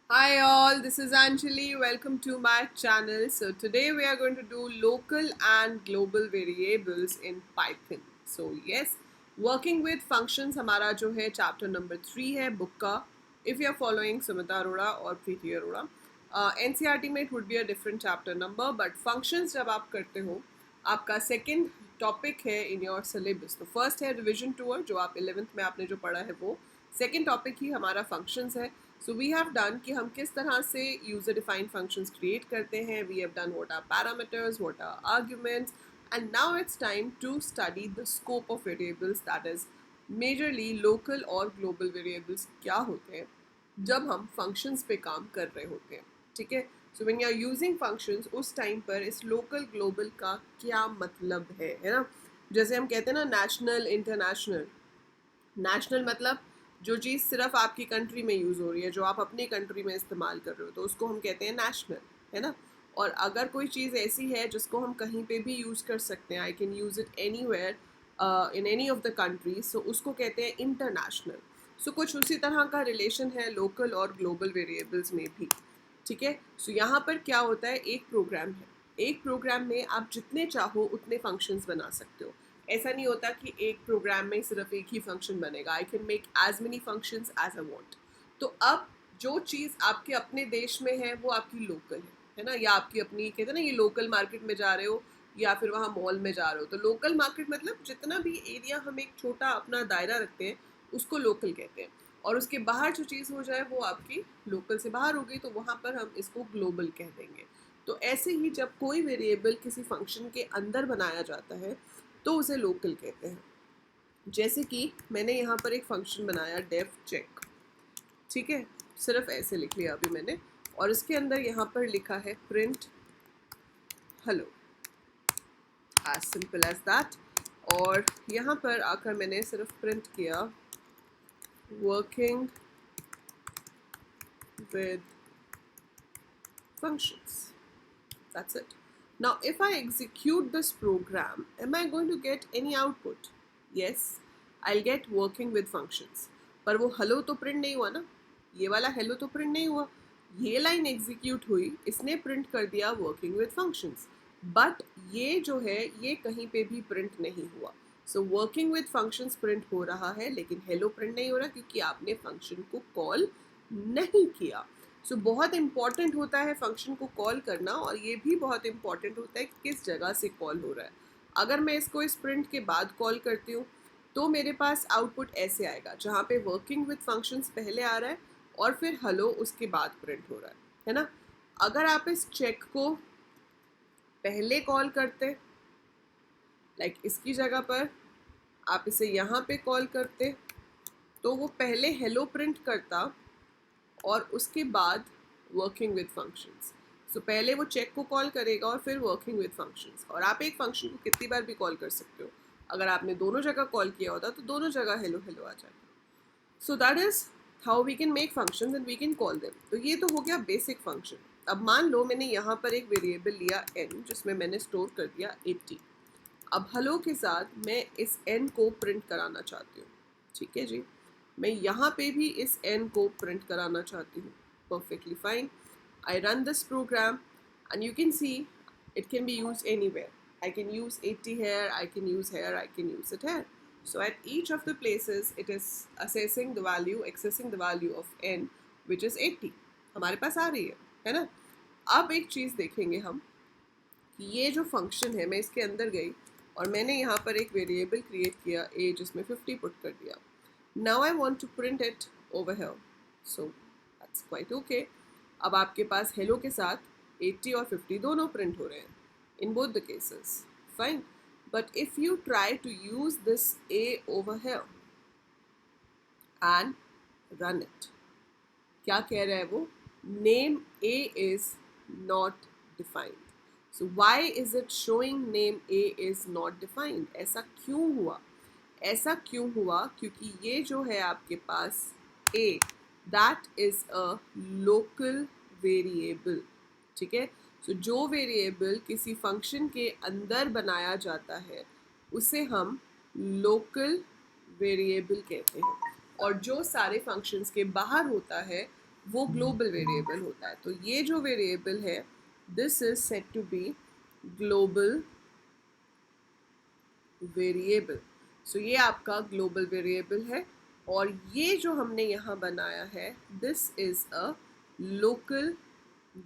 Hi all, this is Anjali. Welcome to my channel. So today we are going to do local and global variables in Python. So yes, working with functions हमारा जो है chapter number 3 है book का. If you are following Sumita Arora or Preeti Arora, NCERT में it would be a different chapter number, but functions जब आप करते हो आपका second topic है in your syllabus. तो first है revision tour जो आप 11th में आपने जो पढ़ा है वो. सेकेंड टॉपिक ही हमारा फंक्शंस है. सो वी हैव डन कि हम किस तरह से यूजर डिफाइंड फंक्शंस क्रिएट करते हैं. We have done what are parameters, what are arguments, and now it's time to study the scope of variables, that is majorly local और global variables क्या होते हैं जब हम फंक्शंस पे काम कर रहे होते हैं. ठीक है. So when you are using functions उस टाइम पर इस लोकल ग्लोबल का क्या मतलब है ना. जैसे हम कहते हैं ना नेशनल इंटरनेशनल. नेशनल मतलब जो चीज़ सिर्फ आपकी कंट्री में यूज़ हो रही है, जो आप अपनी कंट्री में इस्तेमाल कर रहे हो, तो उसको हम कहते हैं नेशनल, है ना. और अगर कोई चीज़ ऐसी है जिसको हम कहीं पे भी यूज़ कर सकते हैं, I can use it anywhere in any of the countries, so उसको कहते हैं इंटरनेशनल. सो कुछ उसी तरह का रिलेशन है लोकल और ग्लोबल वेरिएबल्स में भी. ठीक है. सो यहाँ पर क्या होता है, एक प्रोग्राम है, एक प्रोग्राम में आप जितने चाहो उतने फंक्शंस बना सकते हो. ऐसा नहीं होता कि एक प्रोग्राम में सिर्फ एक ही फंक्शन बनेगा. I can make as many functions as I want. तो अब जो चीज़ आपके अपने देश में है वो आपकी लोकल है ना, या आपकी अपनी कहते हैं ना, ये लोकल मार्केट में जा रहे हो या फिर वहाँ मॉल में जा रहे हो, तो लोकल मार्केट मतलब जितना भी एरिया हम एक छोटा अपना दायरा रखते हैं उसको लोकल कहते हैं. और उसके बाहर जो चीज़ हो जाए वो आपकी लोकल से बाहर हो गई, तो वहाँ पर हम इसको ग्लोबल कह देंगे. तो ऐसे ही जब कोई वेरिएबल किसी फंक्शन के अंदर बनाया जाता है तो उसे लोकल कहते हैं. जैसे कि मैंने यहाँ पर एक फंक्शन बनाया डेफ चेक. ठीक है. सिर्फ ऐसे लिख लिया अभी मैंने, और इसके अंदर यहाँ पर लिखा है print hello, as simple as that. और यहाँ पर आकर मैंने सिर्फ प्रिंट किया working with functions. That's it. Now, if I execute this program, am I going to get any output? Yes, I'll get working with functions. पर वो hello तो print नहीं हुआ ना, ये वाला hello तो print नहीं हुआ. ये line execute हुई, इसने print कर दिया working with functions. But ये जो है ये कहीं पे भी print नहीं हुआ. So working with functions print हो रहा है, लेकिन hello print नहीं हो रहा क्योंकि आपने function को call नहीं किया. सो बहुत इंपॉर्टेंट होता है फंक्शन को कॉल करना, और ये भी बहुत इंपॉर्टेंट होता है कि किस जगह से कॉल हो रहा है. अगर मैं इसको इस प्रिंट के बाद कॉल करती हूँ तो मेरे पास आउटपुट ऐसे आएगा, जहाँ पे वर्किंग विद फंक्शंस पहले आ रहा है और फिर हेलो उसके बाद प्रिंट हो रहा है ना. अगर आप इस चेक को पहले कॉल करते, लाइक इसकी जगह पर आप इसे यहाँ पे कॉल करते, तो वो पहले हेलो प्रिंट करता और उसके बाद वर्किंग विद फंक्शंस. सो पहले वो चेक को कॉल करेगा और फिर वर्किंग विद फंक्शंस. और आप एक फंक्शन को कितनी बार भी कॉल कर सकते हो. अगर आपने दोनों जगह कॉल किया होता तो दोनों जगह हेलो हेलो आ जाएगा. So that is how we can make functions and we can call them. तो ये तो हो गया बेसिक फंक्शन. अब मान लो मैंने यहाँ पर एक वेरिएबल लिया n, जिसमें मैंने स्टोर कर दिया 80. अब हेलो के साथ मैं इस n को प्रिंट कराना चाहती हूँ. ठीक है जी. मैं यहाँ पे भी इस n को प्रिंट कराना चाहती हूँ. Perfectly fine. I run this program and you can see it can be use anywhere. I can use 80 here, I can use here, I can use it here. So at each of the places it is accessing the value of n, which is 80. हमारे पास आ रही है ना. अब एक चीज़ देखेंगे हम कि ये जो फंक्शन है, मैं इसके अंदर गई और मैंने यहाँ पर एक वेरिएबल क्रिएट किया a, जिसमें 50 पुट कर दिया. Now I want to print it over here. So that's quite okay. अब आपके पास hello के साथ 80 और 50 दोनों प्रिंट हो रहे हैं in both the cases. Fine. But if you try to use this a over here and run it, क्या कह रहा है वो? Name a is not defined. So why is it showing name a is not defined? ऐसा क्यों हुआ? ऐसा क्यों हुआ? क्योंकि ये जो है आपके पास a, that is a local variable. ठीक है. So जो वेरिएबल किसी फंक्शन के अंदर बनाया जाता है उसे हम लोकल वेरिएबल कहते हैं, और जो सारे फंक्शंस के बाहर होता है वो ग्लोबल वेरिएबल होता है। तो ये जो वेरिएबल है, this is said to be global variable. So ये आपका ग्लोबल वेरिएबल है। और ये जो हमने यहाँ बनाया है, this is a local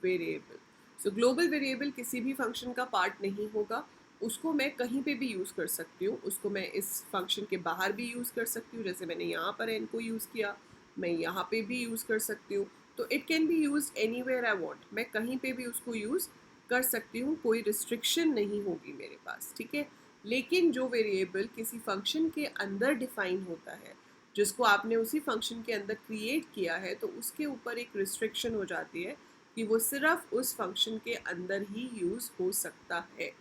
variable. So global variable किसी भी फंक्शन का पार्ट नहीं होगा, उसको मैं कहीं पे भी यूज़ कर सकती हूँ। उसको मैं इस फंक्शन के बाहर भी यूज़ कर सकती हूँ, जैसे मैंने यहाँ पर n को यूज़ किया, मैं यहाँ पे भी यूज़ कर सकती हूँ। तो it can be use anywhere I want, मैं कहीं पे भी उसको यूज़ कर सकती हूँ, कोई रिस्ट्रिक्शन नहीं होगी मेरे पास, ठीक है। लेकिन जो वेरिएबल किसी फंक्शन के अंदर डिफाइन होता है, जिसको आपने उसी फंक्शन के अंदर क्रिएट किया है, तो उसके ऊपर एक रिस्ट्रिक्शन हो जाती है कि वो सिर्फ उस फंक्शन के अंदर ही यूज़ हो सकता है।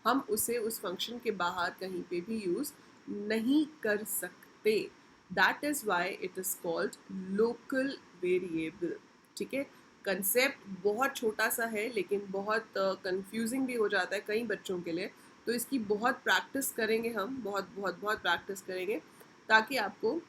हम उसे उस फंक्शन के बाहर कहीं पे भी यूज़ नहीं कर सकते। That is why it is called local variable, ठीक है। कंसेप्ट बहुत छोटा सा है, लेकिन बहुत कंफ्यूजिंग भी हो जाता है कई बच्चों के लिए। तो इसकी बहुत प्रैक्टिस करेंगे हम, बहुत बहुत बहुत प्रैक्टिस करेंगे, ताकि आपको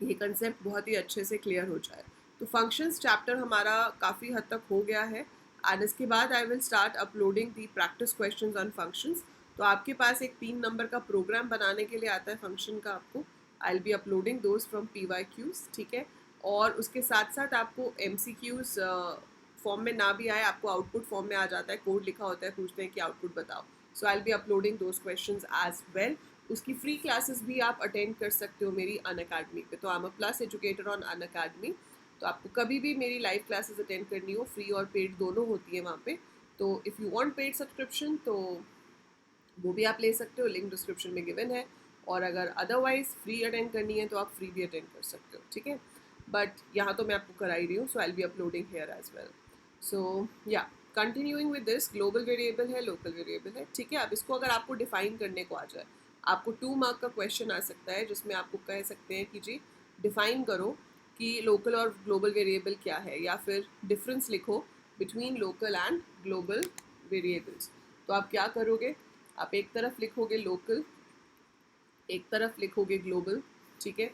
ये कंसेप्ट बहुत ही अच्छे से क्लियर हो जाए। तो फंक्शंस चैप्टर हमारा काफ़ी हद तक हो गया है, एंड इसके बाद I will start uploading the practice questions on functions. तो आपके पास एक 3 नंबर का प्रोग्राम बनाने के लिए आता है फंक्शन का आपको। आई will be uploading those from PYQs, ठीक है। और उसके साथ साथ आपको MCQs फॉर्म में ना भी आए, आपको आउटपुट फॉर्म में आ जाता है, कोड लिखा होता है, पूछते हैं कि आउटपुट बताओ। So I will be uploading those questions as well. उसकी फ्री क्लासेस भी आप अटेंड कर सकते हो मेरी अनअकैडमी पे। तो I am a plus educator on Unacademy. तो आपको कभी भी मेरी लाइव क्लासेस अटेंड करनी हो, फ्री और पेड दोनों होती है वहाँ पे। तो if you want paid subscription तो वो भी आप ले सकते हो, लिंक डिस्क्रिप्शन में गिवन है। और अगर अदरवाइज फ्री अटेंड करनी है तो आप फ्री भी अटेंड कर सकते हो, ठीक है। बट यहाँ तो मैं आपको करा ही रही हूँ, so I will be uploading here as well. So yeah continuing with this, global variable है, लोकल वेरिएबल है, ठीक है। अब इसको अगर आपको डिफाइन करने को आ जाए, आपको 2 मार्क का क्वेश्चन आ सकता है, जिसमें आपको कह सकते हैं कि जी डिफाइन करो कि लोकल और ग्लोबल वेरिएबल क्या है, या फिर डिफरेंस लिखो between local and global variables. तो आप क्या करोगे, आप एक तरफ लिखोगे लोकल, एक तरफ लिखोगे ग्लोबल, ठीक है।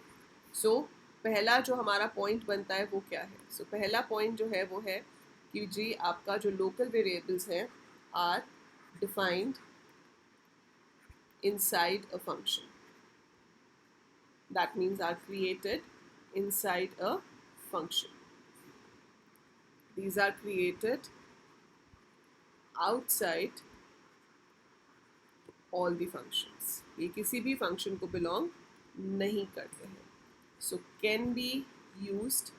सो पहला जो हमारा पॉइंट बनता है वो क्या है? सो पहला पॉइंट जो है वो है कि जी आपका जो लोकल वेरिएबल्स हैं are defined inside a function. That means are created inside a function. These are created outside all the functions. ये किसी भी function को belong नहीं करते हैं. So can be used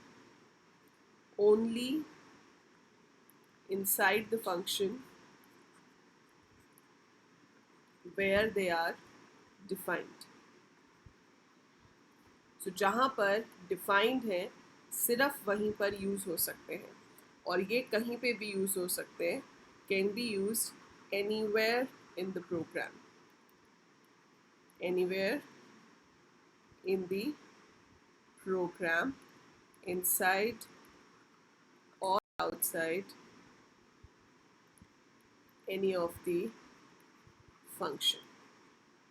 only inside the function where they are defined. So जहाँ पर defined है सिर्फ वहीं पर यूज़ हो सकते हैं, और ये कहीं पे भी यूज़ हो सकते हैं. Can be used anywhere in the program, anywhere in the program, inside or outside any of the function,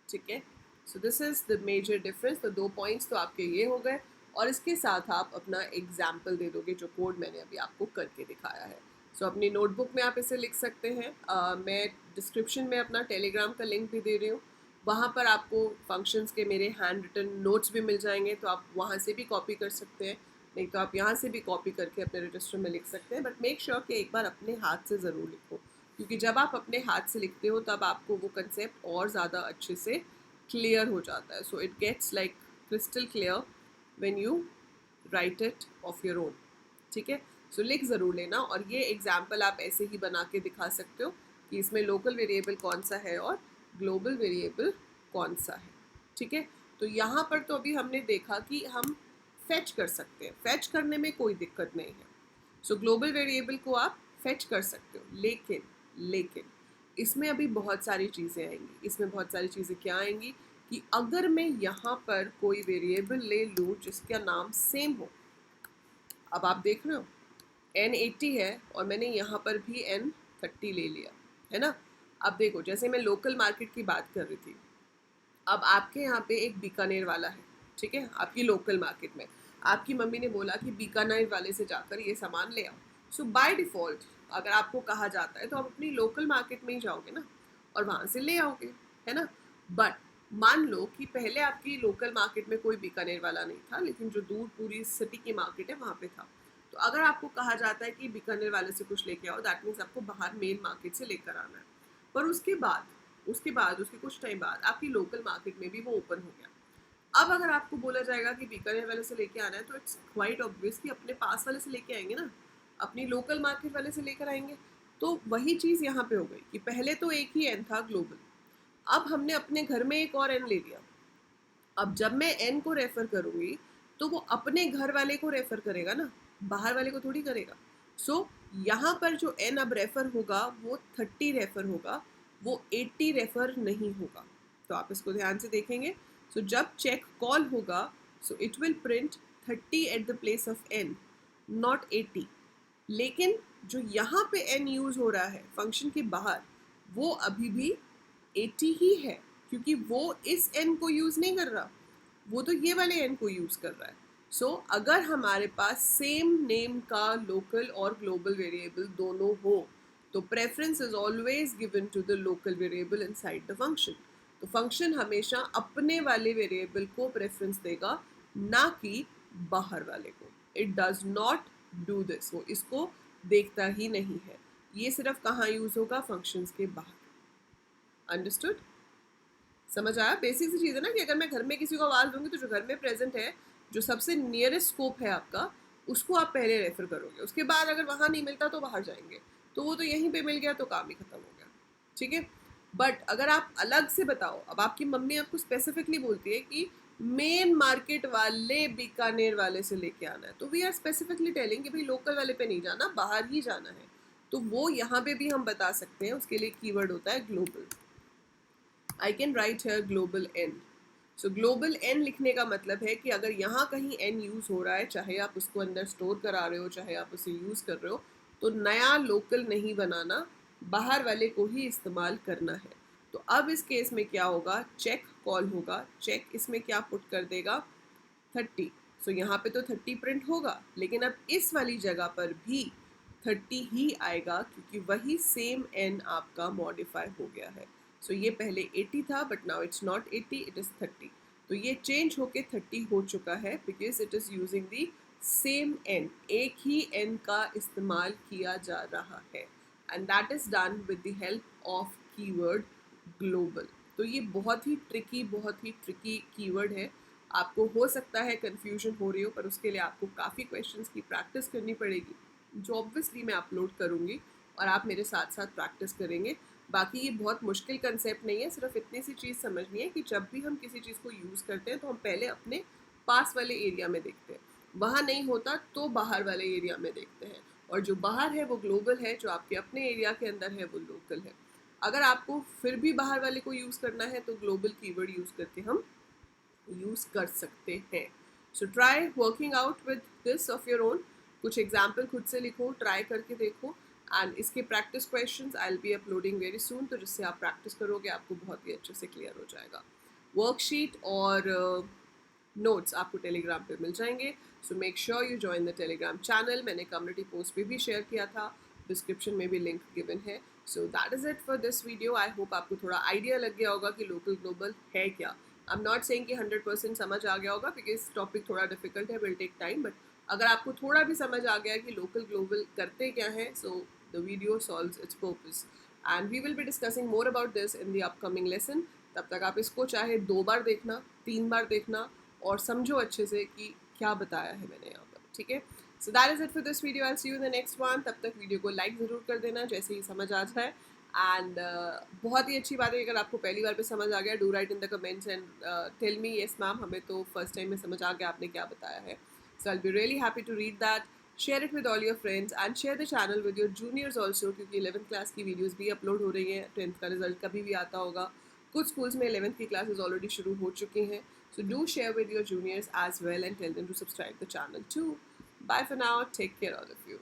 ठीक है. So this is the major difference. तो 2 पॉइंट्स तो आपके ये हो गए, और इसके साथ आप अपना एग्जाम्पल दे दोगे जो कोड मैंने अभी आपको करके दिखाया है. सो अपनी नोटबुक में आप इसे लिख सकते हैं. मैं डिस्क्रिप्शन में अपना टेलीग्राम का लिंक भी दे रही हूँ, वहाँ पर आपको फंक्शंस के मेरे हैंड रिटन नोट्स भी मिल जाएंगे, तो आप वहाँ से भी कॉपी कर सकते हैं, नहीं तो आप यहाँ से भी कॉपी करके अपने रजिस्टर में लिख सकते हैं. बट मेक श्योर कि एक बार अपने हाथ से ज़रूर लिखो, क्योंकि जब आप अपने हाथ से लिखते हो तब आपको वो कंसेप्ट और ज़्यादा अच्छे से क्लियर हो जाता है. So it gets like crystal clear when you write it of your own, ठीक है. सो लिख ज़रूर लेना, और ये एग्जाम्पल आप ऐसे ही बना के दिखा सकते हो कि इसमें लोकल वेरिएबल कौन सा है और ग्लोबल वेरिएबल कौन सा है, ठीक है. तो यहाँ पर तो अभी हमने देखा कि हम फेच कर सकते हैं, फेच करने में कोई दिक्कत नहीं है. सो ग्लोबल वेरिएबल को आप फेच कर सकते हो, लेकिन इसमें अभी बहुत सारी चीज़ें आएंगी. इसमें बहुत सारी चीज़ें क्या आएंगी कि अगर मैं यहाँ पर कोई वेरिएबल ले लूँ जिसका नाम सेम हो, अब आप देख रहे हो N80 है और मैंने यहाँ पर भी N30 ले लिया है ना. अब देखो, जैसे मैं लोकल मार्केट की बात कर रही थी, अब आपके यहाँ पे एक बीकानेर वाला है, ठीक है, आपकी लोकल मार्केट में. आपकी मम्मी ने बोला कि बीकानेर वाले से जाकर ये सामान ले आओ, सो बाय डिफ़ॉल्ट अगर आपको कहा जाता है तो आप अपनी लोकल मार्केट में ही जाओगे ना और वहाँ से ले आओगे, है ना। बट मान लो कि पहले आपकी लोकल मार्केट में कोई बीकानेर वाला नहीं था, लेकिन जो दूर पूरी सिटी की मार्केट है वहाँ पे था। तो अगर आपको कहा जाता है कि बीकानेर वाले से कुछ लेके आओ, दैट मीन्स आपको बाहर मेन मार्केट से लेकर आना है। पर उसके कुछ टाइम बाद आपकी लोकल मार्केट में भी वो ओपन हो गया। अब अगर आपको बोला जाएगा कि बीकानेर वाले से लेके आना है, तो इट्स क्वाइट ऑब्वियस कि अपने पास वाले से लेके आएंगे ना, अपनी लोकल मार्केट वाले से लेकर आएंगे। तो वही चीज़ यहाँ पे हो गई कि पहले तो एक ही एन था ग्लोबल, अब हमने अपने घर में एक और एन ले लिया। अब जब मैं एन को रेफर करूँगी तो वो अपने घर वाले को रेफर करेगा ना, बाहर वाले को थोड़ी करेगा। सो यहाँ पर जो एन अब रेफर होगा वो 30 रेफर होगा, वो 80 रेफर नहीं होगा। तो आप इसको ध्यान से देखेंगे। सो जब चेक कॉल होगा, so it will print 30 at the place of n, not 80। लेकिन जो यहाँ पे एन यूज़ हो रहा है फंक्शन के बाहर, वो अभी भी 80 ही है, क्योंकि वो इस एन को यूज़ नहीं कर रहा, वो तो ये वाले एन को यूज़ कर रहा है। सो अगर हमारे पास सेम नेम का लोकल और ग्लोबल वेरिएबल दोनों हो, तो preference is always given to the local variable inside the function. तो फंक्शन हमेशा अपने वाले वेरिएबल को प्रेफरेंस देगा, ना कि बाहर वाले को। It does not do this, वो इसको देखता ही नहीं है। ये सिर्फ कहाँ यूज़ होगा? फंक्शंस के बाहर। अंडरस्टूड? समझ आया? बेसिक सी चीज़ है ना कि अगर मैं घर में किसी को आवाज़ दूंगी तो जो घर में प्रेजेंट है, जो सबसे नियरेस्ट स्कोप है आपका, उसको आप पहले रेफर करोगे। उसके बाद अगर वहाँ नहीं मिलता तो बाहर जाएंगे, तो वो तो यहीं पे मिल गया तो काम ही खत्म हो गया। ठीक है। बट अगर आप अलग से बताओ, अब आपकी मम्मी आपको स्पेसिफिकली बोलती है कि मेन मार्केट वाले बीकानेर वाले से लेके आना है, तो वी आर स्पेसिफिकली टेलिंग कि भाई लोकल वाले पे नहीं जाना, बाहर ही जाना है। तो वो यहाँ पे भी हम बता सकते हैं। उसके लिए कीवर्ड होता है global. I can write here global n. So global n लिखने का मतलब है कि अगर यहाँ कहीं एन यूज़ हो रहा है, चाहे आप उसको अंदर स्टोर करा रहे हो, चाहे आप उसे यूज़ कर रहे हो, तो नया लोकल नहीं बनाना, बाहर वाले को ही इस्तेमाल करना है। तो अब इस केस में क्या होगा? चेक कॉल होगा। चेक इसमें क्या पुट कर देगा? 30। सो यहाँ पे तो 30 प्रिंट होगा, लेकिन अब इस वाली जगह पर भी 30 ही आएगा, क्योंकि वही सेम एन आपका मॉडिफाई हो गया है। सो ये पहले 80 था, but now it's not 80, it is 30। तो ये चेंज होके 30 हो चुका है, because it is using the same N. एक ही एन का इस्तेमाल किया जा रहा है, and that is done with the help of keyword global. तो ये बहुत ही ट्रिकी कीवर्ड है। आपको हो सकता है कन्फ्यूजन हो रही हो, पर उसके लिए आपको काफ़ी क्वेश्चंस की प्रैक्टिस करनी पड़ेगी, जो ऑब्वियसली मैं अपलोड करूँगी और आप मेरे साथ साथ प्रैक्टिस करेंगे। बाकी ये बहुत मुश्किल कंसेप्ट नहीं है, सिर्फ इतनी सी चीज़ समझनी है कि जब भी हम किसी चीज़ को यूज़ करते हैं तो हम पहले अपने पास वाले एरिया में देखते हैं, वहाँ नहीं होता तो बाहर वाले एरिया में देखते हैं, और जो बाहर है वो ग्लोबल है, जो आपके अपने एरिया के अंदर है वो लोकल है। अगर आपको फिर भी बाहर वाले को यूज़ करना है तो ग्लोबल कीवर्ड यूज़ करके हम यूज़ कर सकते हैं। So try working out with this of your own. कुछ एग्जाम्पल खुद से लिखो, ट्राई करके देखो, एंड इसके practice questions I will be uploading very soon. तो जिससे आप प्रैक्टिस करोगे आपको बहुत ही अच्छे से क्लियर हो जाएगा। वर्कशीट और नोट्स आपको टेलीग्राम पे मिल जाएंगे। So make sure you join the Telegram channel. मैंने कम्युनिटी पोस्ट पे भी शेयर किया था, डिस्क्रिप्शन में भी लिंक गिवन है। So that is it for this video. I hope आपको थोड़ा आइडिया लग गया होगा कि लोकल ग्लोबल है क्या। आई एम नॉट सेइंग कि 100% समझ आ गया होगा, बिकॉज टॉपिक थोड़ा डिफिकल्ट है, विल टेक टाइम। बट अगर आपको थोड़ा भी समझ आ गया कि लोकल ग्लोबल करते क्या है, so the video solves its purpose, and we will be discussing more about this in the upcoming lesson. तब तक आप इसको चाहे 2 बार देखना, 3 बार देखना, और समझो अच्छे से कि क्या बताया है मैंने यहाँ पर। ठीक है। So that is it for this video. I see you in the next one. तब तक वीडियो को लाइक ज़रूर कर देना जैसे ही समझ आ जाए। एंड बहुत ही अच्छी बात है अगर आपको पहली बार पे समझ आ गया, do write in the comments and tell me yes ma'am, हमें तो फर्स्ट टाइम में समझ आ गया आपने क्या बताया है। So I will be really happy to read that. Share it with all your friends and share the channel with your juniors also, क्योंकि 11th क्लास की वीडियोज़ भी अपलोड हो रही हैं। 10th का रिजल्ट कभी भी आता होगा। कुछ स्कूल्स में 11th की क्लासेज ऑलरेडी शुरू हो चुकी हैं। So do share with your juniors as well and tell them to subscribe the channel too. Bye for now. Take care all of you.